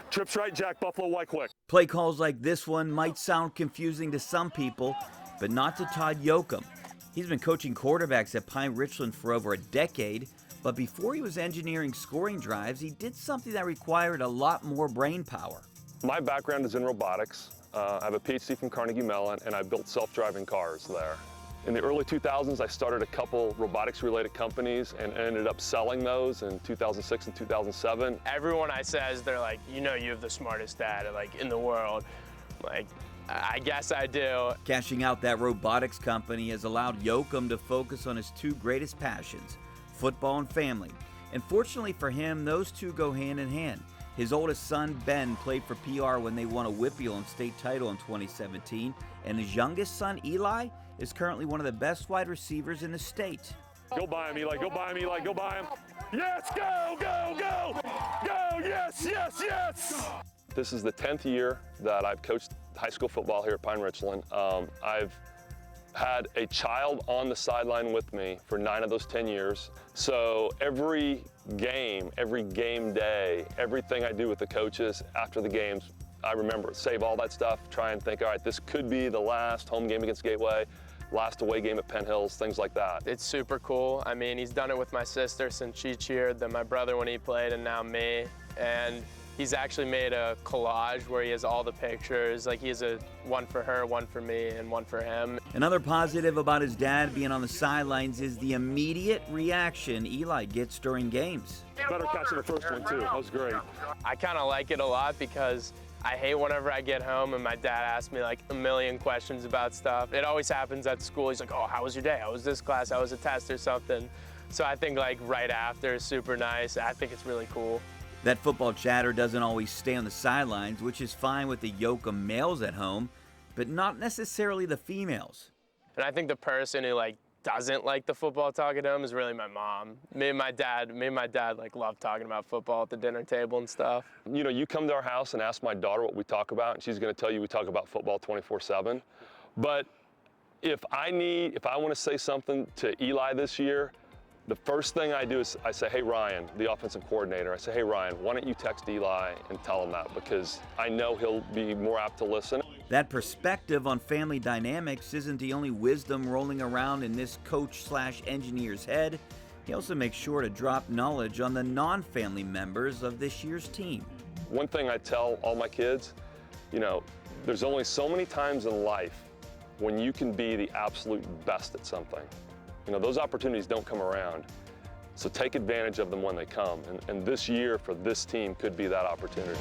Trips right, Jack Buffalo, white quick. Play calls like this one might sound confusing to some people, but not to Todd Yoakum. He's been coaching quarterbacks at Pine Richland for over a decade, but before he was engineering scoring drives, he did something that required a lot more brain power. My background is in robotics. I have a PhD from Carnegie Mellon, and I built self-driving cars there. In the early 2000s, I started a couple robotics-related companies and ended up selling those in 2006 and 2007. Everyone I says, they're like, you know, you have the smartest dad like in the world. Like, I guess I do. Cashing out that robotics company has allowed Yoakum to focus on his two greatest passions, football and family. And fortunately for him, those two go hand in hand. His oldest son, Ben, played for PR when they won a Whitfield state title in 2017, and his youngest son, Eli, is currently one of the best wide receivers in the state. Go by him, Eli, go by him, Eli, go by him. Yes, go, go, go, go, yes, yes, yes! This is the 10th year that I've coached high school football here at Pine Richland. I've had a child on the sideline with me for 9 of those 10 years. So every game day, everything I do with the coaches after the games, I remember, save all that stuff, try and think, all right, this could be the last home game against Gateway, last away game at Penn Hills, things like that. It's super cool. I mean, he's done it with my sister since she cheered, then my brother when he played, and now me. And he's actually made a collage where he has all the pictures. Like, he has one for her, one for me, and one for him. Another positive about his dad being on the sidelines is the immediate reaction Eli gets during games. Better catch in the first one, too. That was great. I kind of like it a lot because I hate whenever I get home and my dad asks me like a million questions about stuff. It always happens at school. He's like, oh, how was your day? How was this class? How was a test or something? So I think like right after is super nice. I think it's really cool. That football chatter doesn't always stay on the sidelines, which is fine with the Yoakum males at home, but not necessarily the females. And I think the person who like doesn't like the football talk at home is really my mom. Me and my dad like love talking about football at the dinner table and stuff. You know, you come to our house and ask my daughter what we talk about, and she's going to tell you we talk about football 24/7. But if I want to say something to Eli this year, the first thing I do is I say, hey, Ryan, the offensive coordinator, I say, hey, Ryan, why don't you text Eli and tell him that, because I know he'll be more apt to listen. That perspective on family dynamics isn't the only wisdom rolling around in this coach/engineer's head. He also makes sure to drop knowledge on the non-family members of this year's team. One thing I tell all my kids, you know, there's only so many times in life when you can be the absolute best at something. You know, those opportunities don't come around, so take advantage of them when they come. And this year for this team could be that opportunity.